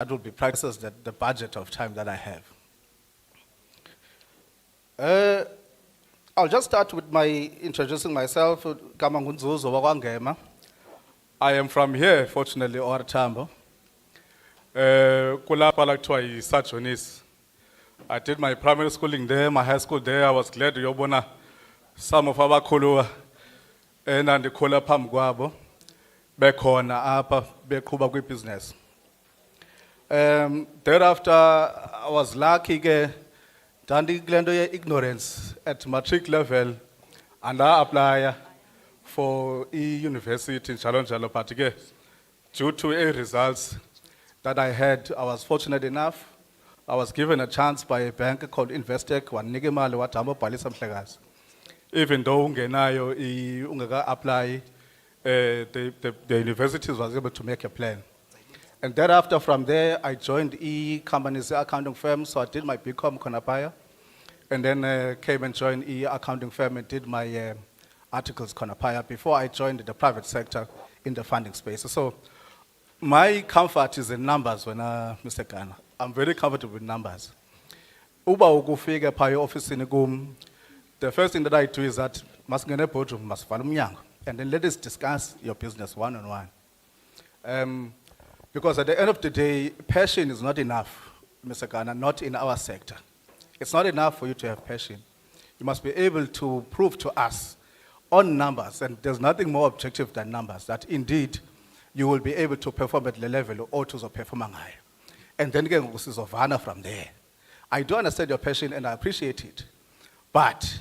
That will be practices that the budget of time that I have. I'll just start with my introducing myself. Gama nguNzuzo wakwangema. I am from here, fortunately, or Tambo. Kulapha la kuthiwa yiSajonis. I did my primary schooling there, my high school there. I was glad uyobona some of abakhulu enandikhula phambi kwabo bekhona apha beqhuba kwibusiness. Thereafter, I was lucky ke ndandikulento ye-ignorance at matric level, and I apply for university njalo njalo, but ke due to a results that I had, I was fortunate enough. I was given a chance by a bank called Investec, wanika imali wathi hamba ubhalisa mhlekazi. Even though ungenayo ungeka apply, the universities was able to make a plan. And thereafter, from there, I joined companies accounting firm, so I did my BCom Konapaya, and then came and joined accounting firm and did my articles Konapaya before I joined the private sector in the funding space. So my comfort is in numbers when Mr. Galla. I'm very comfortable with numbers. Uba ukufika phaya office kum, the first thing that I do is that masingene boardroom masivala umnyango, and then let us discuss your business one-on-one. Because at the end of the day, passion is not enough, Mr. Galla, not in our sector. It's not enough for you to have passion. You must be able to prove to us on numbers, and there's nothing more objective than numbers, that indeed you will be able to perform at the level or to perform high. And then again, Vana from there. I do understand your passion and I appreciate it. But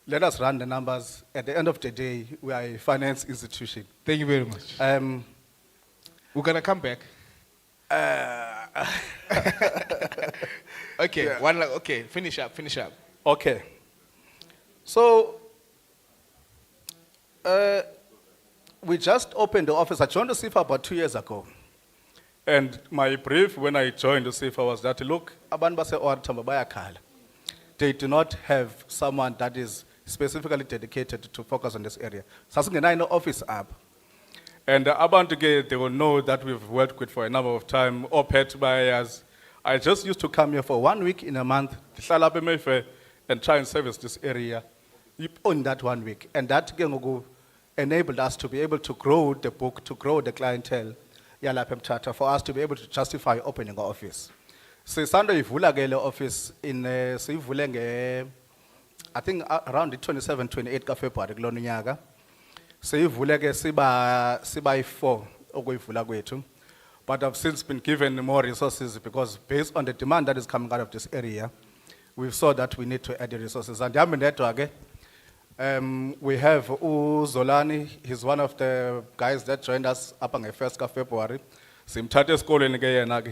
let us run the numbers. At the end of the day, we are a finance institution. Thank you very much. We're gonna come back. Okay, yeah. Okay, finish up. Okay. So, we just opened the office. I joined the CIFA about 2 years ago. And my brief when I joined the CIFA was that, look, they do not have someone that is specifically dedicated to focus on this area. So I know office up. And they will know that we've worked with for a number of time, or pet buyers. I just used to come here for 1 week in a month, and try and service this area on that 1 week. And that enabled us to be able to grow the book, to grow the clientele, MTHATHA, for us to be able to justify opening our office. So Sunday ivula ke le office in siyivule I think around the 27, 28 February kulo nyaka. Siyivule ke siba yi4 okuyivula kwethu. But I've since been given more resources because based on the demand that is coming out of this area, we saw that we need to add the resources. And we have Zolani, he's one of the guys that joined us up on the 1st of February.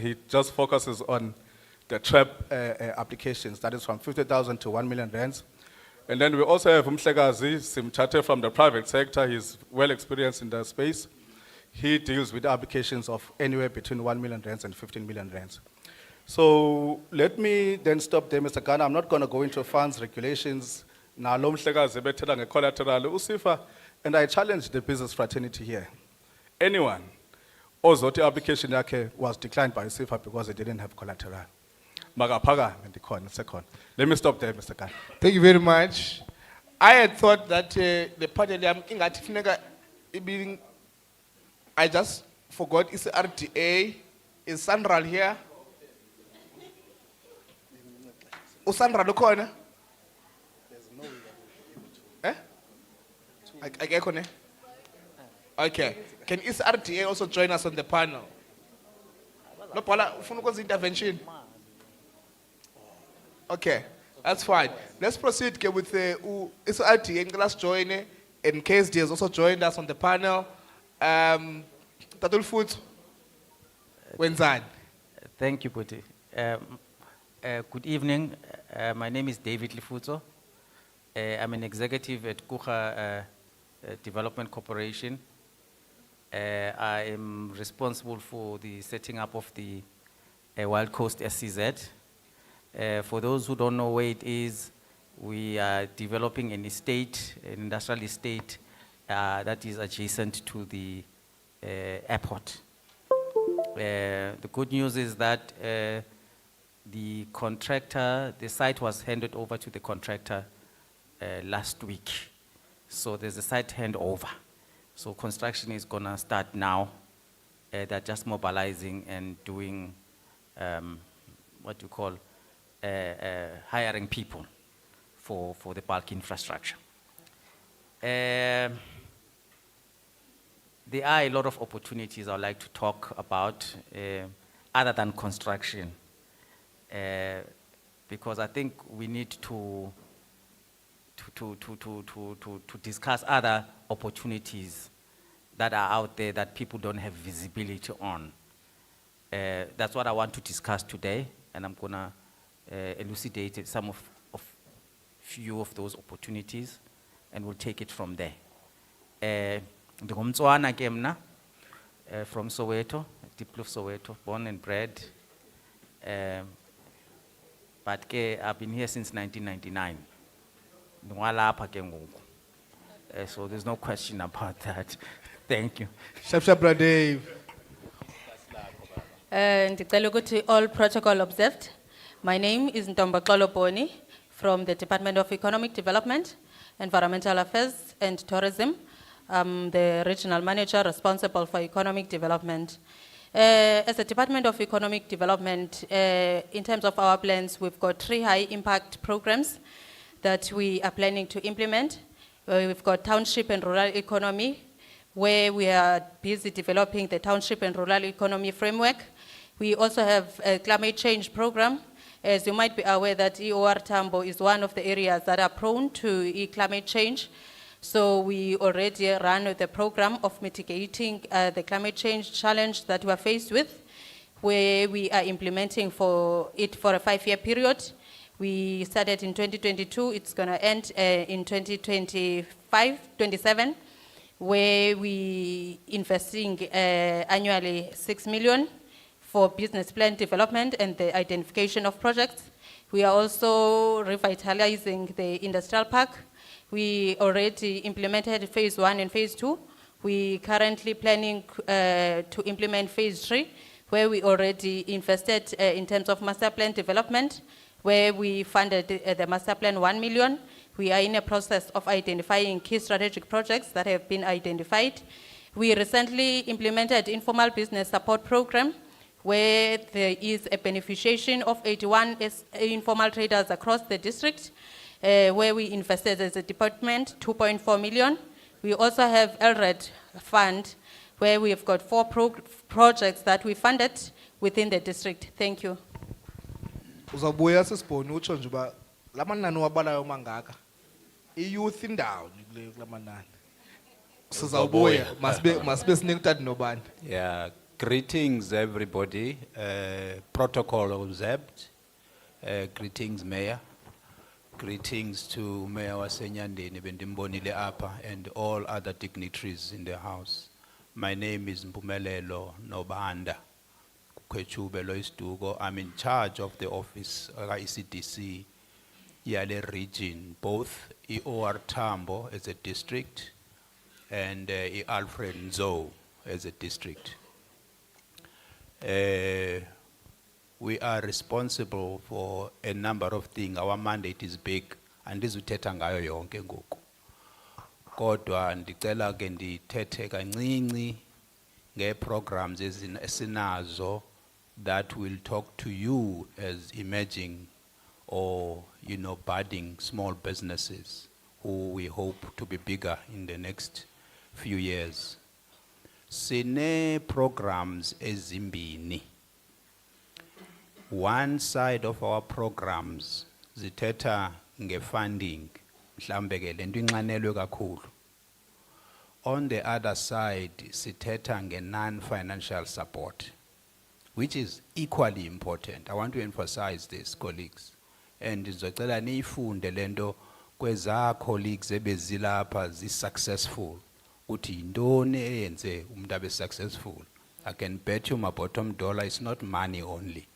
He just focuses on the trap applications, that is from 50,000 to 1 million rands. And then we also have Mhlekazi Simthathe from the private sector. He's well experienced in that space. He deals with applications of anywhere between 1 million rands and 15 million rands. So let me then stop there, Mr. Galla. I'm not going to go into funds, regulations. Collateral, and I challenge the business fraternity here. Anyone, ozothi application yake was declined by SIFA because it didn't have collateral. Let me stop there, Mr. Galla. Thank you very much. I had thought that the panel, I just forgot, it's RTA. Is Sandra here? Oh, Sandra, look on. Okay. Can RTA also join us on the panel? No, Paula, intervention. Okay, that's fine. Let's proceed with RTA. Let's join in case there's also joined us on the panel. Tatul Food. Wenzan. Thank you, Puti. Good evening. My name is David Lifuto. I'm an executive at Kucha Development Corporation. I am responsible for the setting up of the Wild Coast SCZ. For those who don't know where it is, we are developing an estate, an industrial estate that is adjacent to the airport. The good news is that the contractor, the site was handed over to the contractor last week. So there's a site handover. So construction is gonna start now. They're just mobilizing and doing what you call hiring people for the bulk infrastructure. There are a lot of opportunities I'd like to talk about other than construction, because I think we need to discuss other opportunities that are out there that people don't have visibility on. That's what I want to discuss today, and I'm gonna elucidate some of few of those opportunities, and we'll take it from there. Ndingumtswana ke mna, from Soweto, deep of Soweto, born and bred. But I've been here since 1999. Ndingwalapha ke ngoku. So there's no question about that. Thank you. Shap, Brother Dave. Ndicela ukuthi all protocol observed. My name is Ntombaxolo Boni from the Department of Economic Development, Environmental Affairs and Tourism. I'm the regional manager responsible for economic development. As the Department of Economic Development, in terms of our plans, we've got 3 high impact programs that we are planning to implement. We've got township and rural economy, where we are busy developing the township and rural economy framework. We also have a climate change program. As you might be aware that EOR Tambo is one of the areas that are prone to climate change. So we already run the program of mitigating the climate change challenge that we are faced with, where we are implementing for it for a 5-year period. We started in 2022, it's gonna end in 2025-27, where we investing annually 6 million for business plan development and the identification of projects. We are also revitalizing the industrial park. We already implemented phase 1 and phase 2. We currently planning to implement phase 3, where we already invested in terms of master plan development, where we funded the master plan 1 million. We are in a process of identifying key strategic projects that have been identified. We recently implemented informal business support program, where there is a beneficiation of 81 informal traders across the district, where we invested as a department 2.4 million. We also have LRED fund, where we have got 4 projects that we funded within the district. Thank you. Uzabuya sisibhoni utsho nje uba la manani wabalayo mangaka. I-youth indawo kule manani. Sizawubuya masibe sinekutati nobani. Yeah, greetings everybody. Protocol observed. Greetings Mayor. Greetings to Mayor Wasenyandeni bendimbonile apha and all other dignitaries in the house. My name is Mpumelelo Nobanda Kwechube Loistugo. I'm in charge of the office ECDC Yale region, both EOR Tambo as a district and Alfred Nzo as a district. We are responsible for a number of things. Our mandate is big, and this uthetha ngayo yonke ngoku. Kodwa ndicela ke ndithethe kancinci nge-programs esinazo that will talk to you as emerging or budding small businesses who we hope to be bigger in the next few years. Sine programs ezimbini. One side of our programs zithetha nge-funding, mhlambe ke lento inxanelwe kakhulu. On the other side, sithetha nge-non-financial support, which is equally important. I want to emphasize this, colleagues. And ndizocela niyifunde lento kweza colleagues ebezilapha zi-successful. Uthi yintoni eyenze umuntu abe successful. I can bet you my bottom dollar is not money only.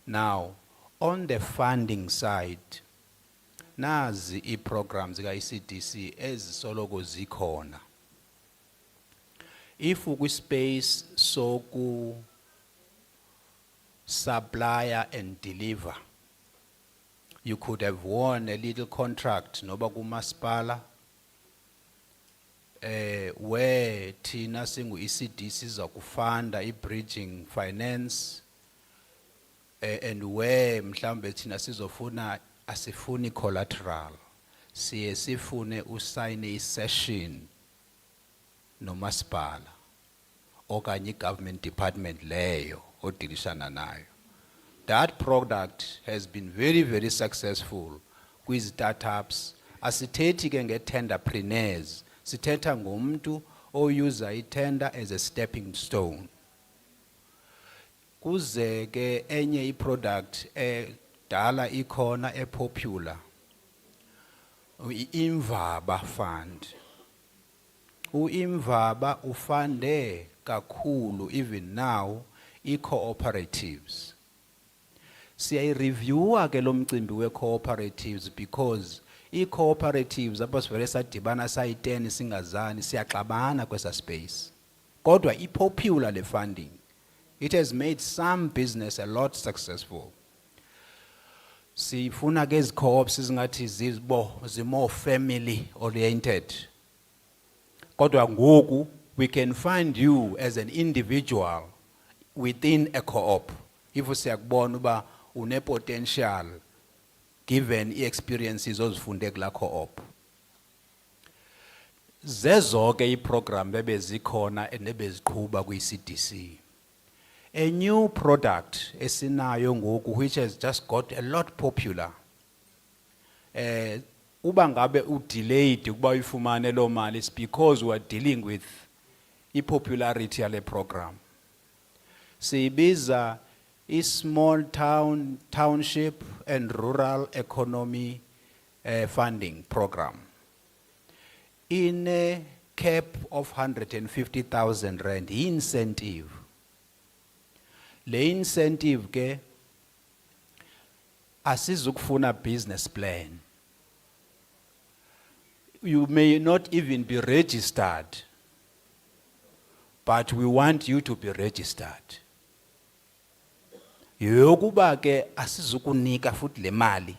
Now, on the funding side, nazi i-programs ka-ECDC ezisoloko zikhona. if ukwispace soku supplier and deliver, you could have won a little contract noba kumasipala where thina singu ECD siza kufunda i-bridging finance and where mhlambe thina sizofuna asifuni collateral, siye sifune usayine i-session nomasipala okanye i-government department leyo odilishana nayo. That product has been very, very successful with startups. Asithethi ke nge-tenderpreneurs, sithetha ngomntu oyuza i-tender as a stepping stone. Kuze ke enye i-product dala ikhona popular, i-Imvaba Fund. U-Imvaba ufande kakhulu even now i-cooperatives. Siyayi-reviewa ke lo mcimbi we-cooperatives because i-cooperatives apho sivele sadibana sayi-10 singazani siyaxabana kwesa space. Kodwa i-popular le funding, it has made some business a lot successful. Sifuna ke ezi-co-ops zingathi zi-more family oriented. Kodwa ngoku we can find you as an individual within a co-op if usiyakubona uba une potential given i-experiences ozifunde kula co-op. Zezo ke i-program bebezikhona nebeziqhuba kwi-CDC. A new product esinayo ngoku which has just got a lot popular. Uba ngabe u-delayed ukuba uyifumane lo mali, it's because we are dealing with i-popularity yale program. Siyibiza i-small township and rural economy funding program. In a cap of 150,000 rand, incentive. Le incentive ke asizukufuna business plan. You may not even be registered, but we want you to be registered. Yokuba ke asizukunika futhi le mali.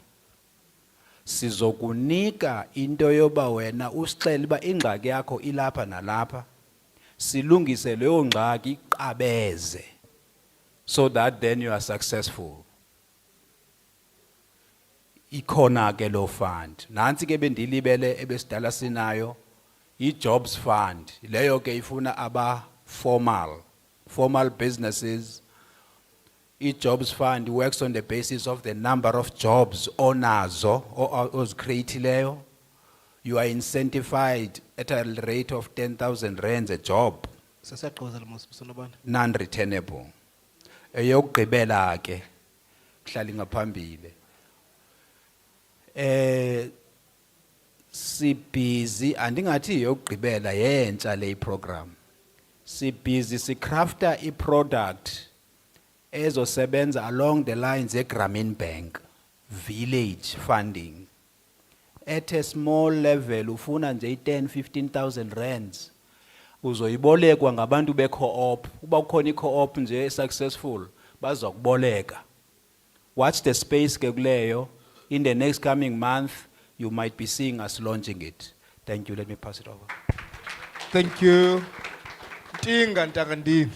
Sizokunika into yoba wena usixele uba ingxaki yakho ilapha nalapha. Silungise leyo ngxaki iqabeze so that then you are successful. Ikhona ke lo fund. Nansi ke bendilibele ebesidala sinayo i-jobs fund. Leyo ke ifuna aba formal businesses. I-jobs fund works on the basis of the number of jobs onazo ozicreatileyo. You are incentivized at a rate of 10,000 rands a job. Non-returnable. Eyokugqibela ke kuhlali ngaphambili. Si-busy, andingathi yokugqibela yentsha le program. Si-busy si-crafta i-product ezosebenza along the lines e-Grameen Bank, village funding. At a small level, ufuna nje 10-15,000 rands. Uzoyibolekwa ngabantu be-co-op. Uba ukhona i-co-op nje successful, bazokuboleka. Watch the space ke kuleyo. In the next coming month, you might be seeing us launching it. Thank you. Let me pass it over. Thank you. Tinga ntangandini.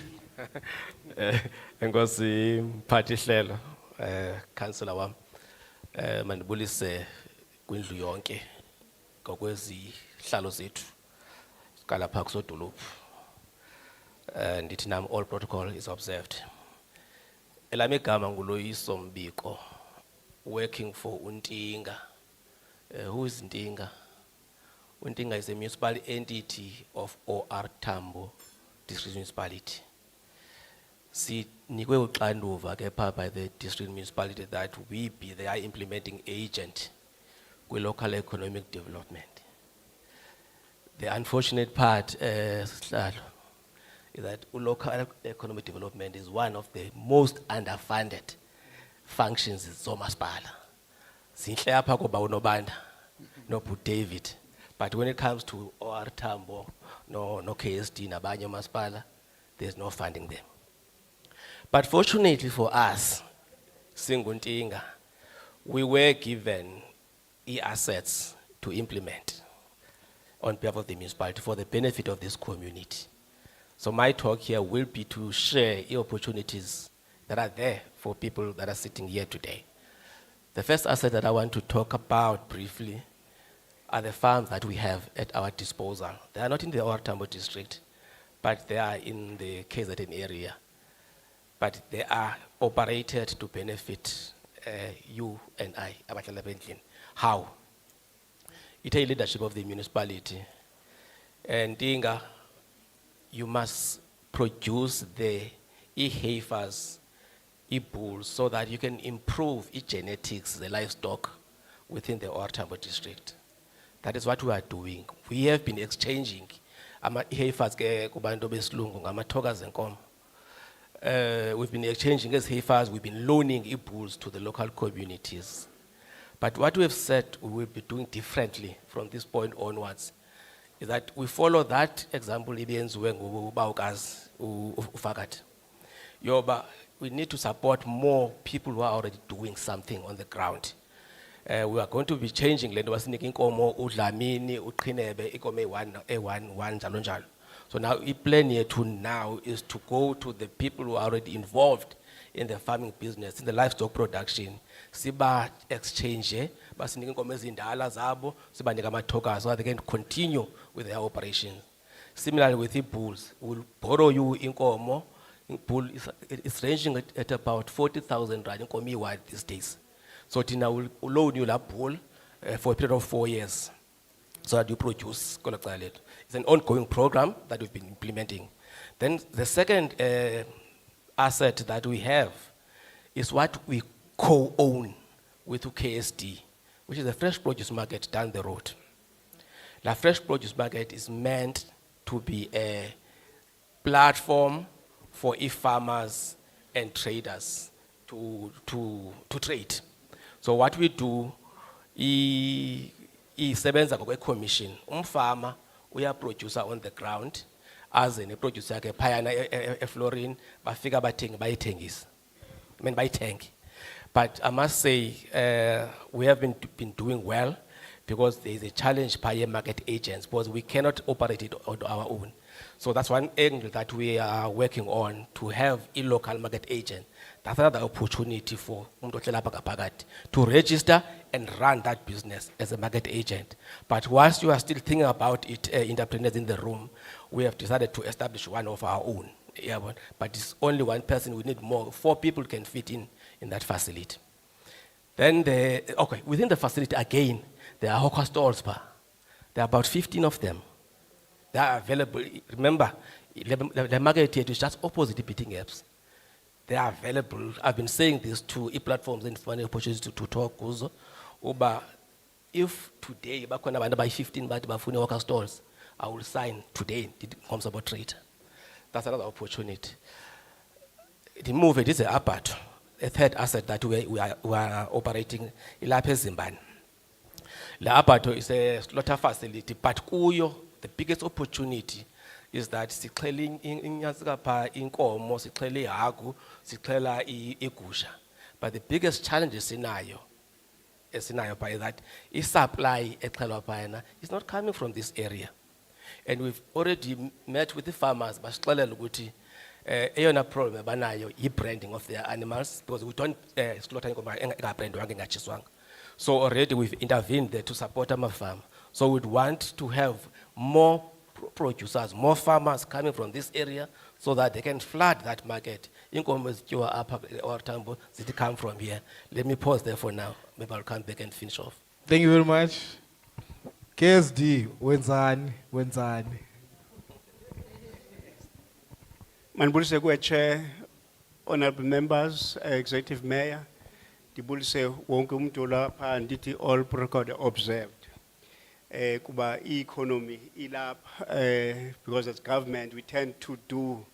Enkosi mphathi hlelo councillor wam mandibulise kwindlu yonke ngokwezihlalo zethu kalapha kusodolophu. Ndithi nam all protocol is observed. Elami igama nguLoyiso Mbiko, working for Untinga. Who is Untinga? Untinga is a municipal entity of OR Tambo district municipality. Sinikwe uxanduva ke pha by the district municipality that we be their implementing agent with local economic development. The unfortunate part is that local economic development is one of the most underfunded functions zomasipala. Sinhle apha koba uNobanda no David, But when it comes to OR Tambo, no KSD, nabanye Maspala, there's no funding them. But fortunately for us, Singuntinga, we were given assets to implement on behalf of the municipality for the benefit of this community. So my talk here will be to share the opportunities that are there for people that are sitting here today. The first asset that I want to talk about briefly are the farms that we have at our disposal. They are not in the OR Tambo district, but they are in the KZN area. But they are operated to benefit you and I, Abahlali bendlini. How? It's a leadership of the municipality. And Dinga, you must produce the heifers, bulls, so that you can improve genetics, the livestock within the OR Tambo district. That is what we are doing. We have been exchanging heifers kubantu besilungu ngamathokazi enkomo. We've been exchanging as heifers, we've been loaning bulls to the local communities. But what we have said we will be doing differently from this point onwards is that we follow that example Yoba, we need to support more people who are already doing something on the ground. We are going to be changing lento basinike inkomo udlamini uqhinebe ikome one njalo njalo. So now the plan here to now is to go to the people who are already involved in the farming business, in the livestock production. Siba exchange, basinike inkomo ezindala zabo, siba nika amathokazi so that they can continue with their operations. Similarly with the bulls, we'll borrow you inkomo. Bull is ranging at about 40,000 rand inkomo wide these days. So Tina will loan you that bull for a period of 4 years so that you produce. It's an ongoing program that we've been implementing. Then the second asset that we have is what we co-own with KSD, which is a fresh produce market down the road. The fresh produce market is meant to be a platform for farmers and traders to trade. So what we do is sebenza ngokwe commission. Farmer we are producer on the ground as a producer ke phayana eFlorin bafika bathengi bayithengisa. I mean bayithengi. But I must say we have been doing well because there is a challenge by market agents because we cannot operate it on our own. So that's one angle that we are working on, to have a local market agent. That's another opportunity for to register and run that business as a market agent. But whilst you are still thinking about it, entrepreneurs in the room, we have decided to establish one of our own. Yeah, but it's only one person, we need more. 4 people can fit in that facility. Then within the facility again, there are hawker stalls. There are about 15 of them. They are available. Remember, the market here is just opposite the beating apps. They are available. I've been saying this to e-platforms and finding opportunities to talk. If today, when I buy 15 worker stores, I will sign today. It comes about trade. That's another opportunity. The move it is a apart. A third asset that we are operating in Zimbabwe. The abato is a slaughter facility, but the biggest opportunity is that siqhele inyasikapha inkomo, siqhele ihagu, siqhela igusha. But the biggest challenge is by that supply is not coming from this area. And we've already met with the farmers, but a problem banayo branding of their animals because we don't slaughter brand. So already we've intervened there to support our farm. So we'd want to have more producers, more farmers coming from this area so that they can flood that market. Or Tambo, they come from here. Let me pause there for now. Maybe I'll come back and finish off. Thank you very much. KSD, wenzani. Manbulise kwe chair, honorable members, executive mayor, dibulise wonke umuntu lapha ndithi all protocol observed. Kuba economy ilapha because as government we tend to do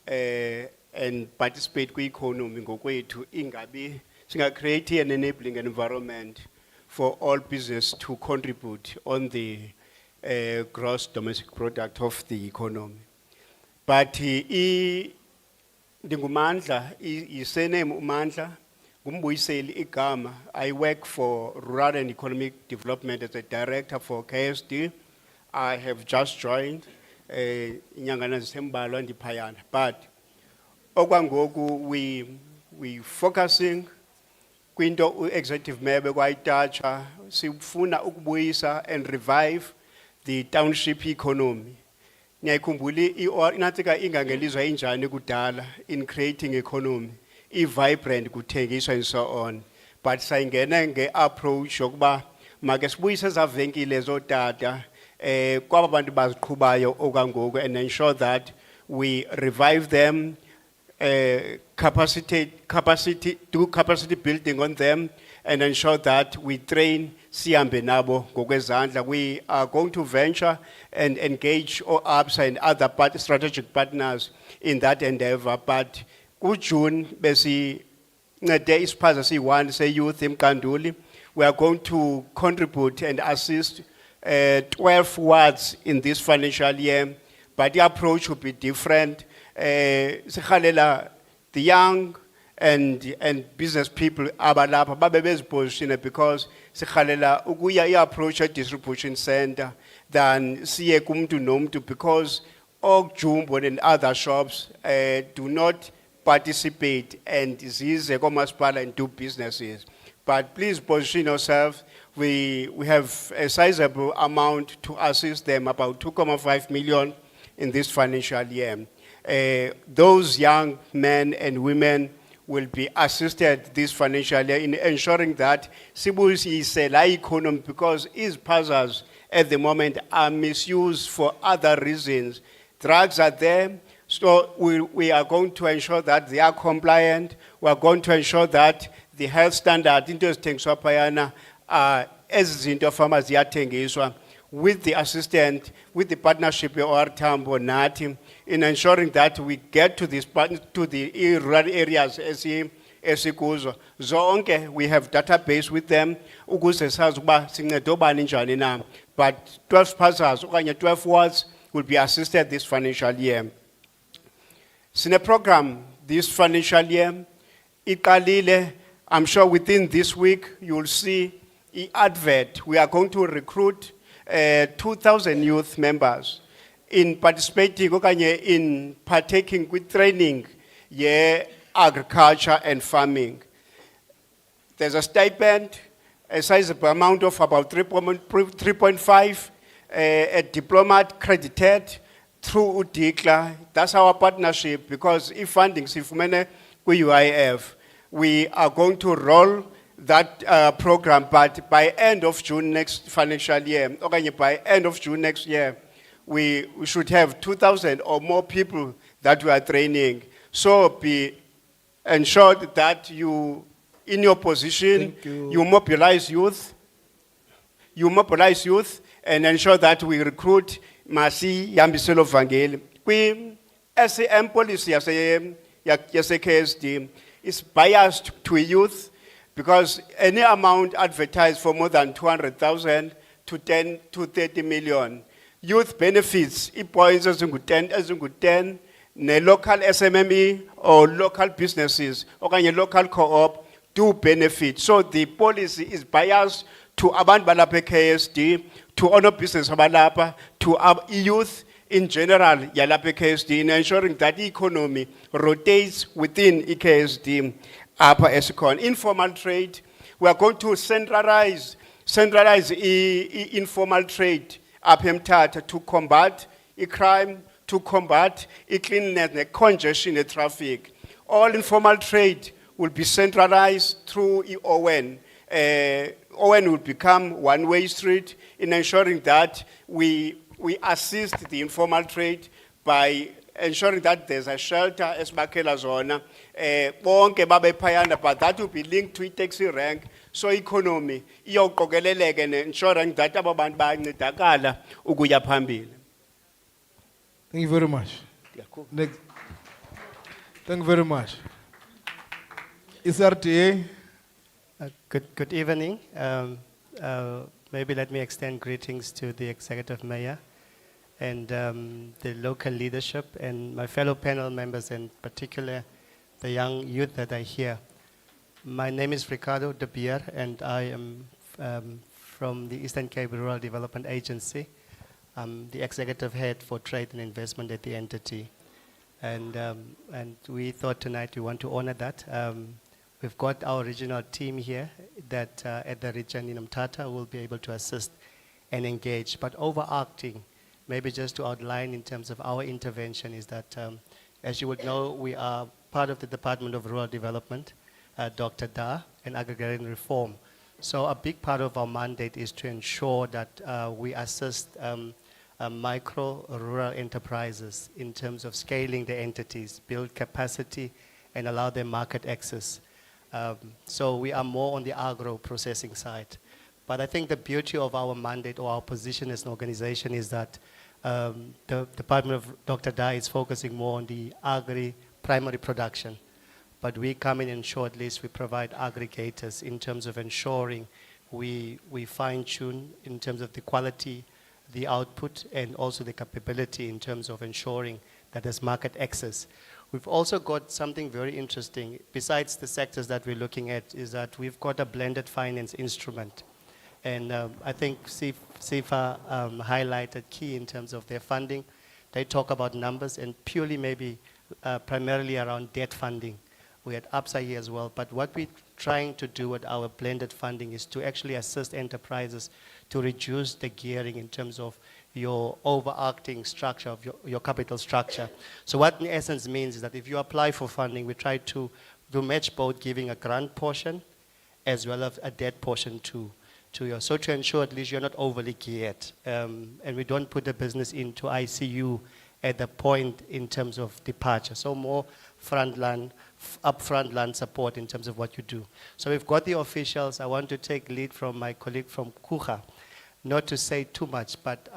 and participate ku economy ngokwethu ingabi singa create an enabling environment for all business to contribute on the gross domestic product of the economy. But Ndingumandla, isename Umandla, ngumbuyiseli igama. I work for Rural and Economic Development as a director for KSD. I have just joined inyanga zisembalwa ndiphayana. But okwangoku we focusing kwinto executive mayor bekwayitatsha sifuna ukubuyisa and revive the township economy. Ngiyayikhumbula inatsika ingangelizwa injani kudala in creating economy, vibrant kuthengiswa and so on. But sayingena nge-approach yokuba make sibuyise ezavenkile zotata kwaba bantu baziqhubayo okwangoku and ensure that we revive them, do capacity building on them and ensure that we train sihambe nabo ngokwezandla. We are going to venture and engage OAPS and other strategic partners in that endeavor. But June, besi ncede isiphaza siyi-1 se-youth emkanduli, we are going to contribute and assist 12 wards in this financial year, but the approach will be different. Sikhalela the young and business people abalapha babe beziposition because sikhalela ukuya approach at distribution center than siye kumuntu nomuntu, because Jumbo and other shops do not participate and zize komasipala and do businesses. But please position yourself. We have a sizable amount to assist them, about 2.5 million in this financial year. Those young men and women will be assisted this financial year in ensuring that Sibusi is a economy, because his puzzles at the moment are misused for other reasons. Drugs are there, so we are going to ensure that they are compliant. We are going to ensure that the health standard into Tengswapayana as into farmers yatengiswa with the assistant, with the partnership of Tambo Nati, in ensuring that we get to this to the rural areas esikuzo. Zonke we have database with them ukuze sazi ukuba sincede obani njani na. But 12 parcels okanye 12 wards will be assisted this financial year. Sine program this financial year iqalile. I'm sure within this week you will see the advert. We are going to recruit 2,000 youth members in participating okanye in partaking with training agriculture and farming. There's a stipend, a sizable amount of about 3.5, a diplomat credited through UDICLA. That's our partnership, because if funding sifumene with UIF, we are going to roll that program, but by end of June next financial year, okay, by end of June next year, we should have 2,000 or more people that we are training. So be ensured that you, in your position, you mobilize youth, and ensure that we recruit Masi Yambiselo Vangeli. We, SAM policy, KSD, is biased to youth, because any amount advertised for more than 200,000 to 10 to 30 million. Youth benefits, it points as 10, ne local SMME or local businesses, or any local co-op do benefit. So the policy is biased to Aban Balape KSD, to honor business Abalapa, to youth in general, Yalape KSD, in ensuring that the economy rotates within KSD. Upper Escon. Informal trade, we are going to centralize informal trade up MTHATHA to combat crime, to combat cleanliness, the congestion, the traffic. All informal trade will be centralized through ON. ON will become one-way street in ensuring that we assist the informal trade by ensuring that there's a shelter as Bakela zona, bonke babe phayana, but that will be linked to a taxi rank, so economy, iyoqokeleleke and ensuring that abantu bayancedakala ukuya phambili. Thank you very much. Next. Thank you very much. SRTA. Good evening. maybe let me extend greetings to the Executive Mayor and the local leadership and my fellow panel members, in particular the young youth that are here. My name is Ricardo De Beer, and I am from the Eastern Cape Rural Development Agency. I'm the executive head for trade and investment at the entity. And we thought tonight we want to honor that. We've got our regional team here that at the region in MTHATHA will be able to assist and engage. But overarching, maybe just to outline in terms of our intervention is that, as you would know, we are part of the Department of Rural Development, Dr. Da, and Agrarian Reform. So a big part of our mandate is to ensure that we assist micro rural enterprises in terms of scaling the entities, build capacity, and allow them market access. So we are more on the agro processing side. But I think the beauty of our mandate or our position as an organization is that the Department of Dr. Da is focusing more on the primary production. But we come in and ensure at least we provide aggregators in terms of ensuring we fine-tune in terms of the quality, the output, and also the capability in terms of ensuring that there's market access. We've also got something very interesting, besides the sectors that we're looking at, is that we've got a blended finance instrument. And I think SIFA highlighted key in terms of their funding. They talk about numbers and purely maybe primarily around debt funding. We had upside here as well, but what we're trying to do with our blended funding is to actually assist enterprises to reduce the gearing in terms of your overarching structure, of your capital structure. So what in essence means is that if you apply for funding, we try to match both, giving a grant portion as well as a debt portion to you. So to ensure at least you're not overly geared, and we don't put the business into ICU at the point in terms of departure. So more upfront land support in terms of what you do. So we've got the officials. I want to take lead from my colleague from Kucha, not to say too much, but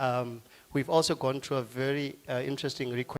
we've also gone through a very interesting request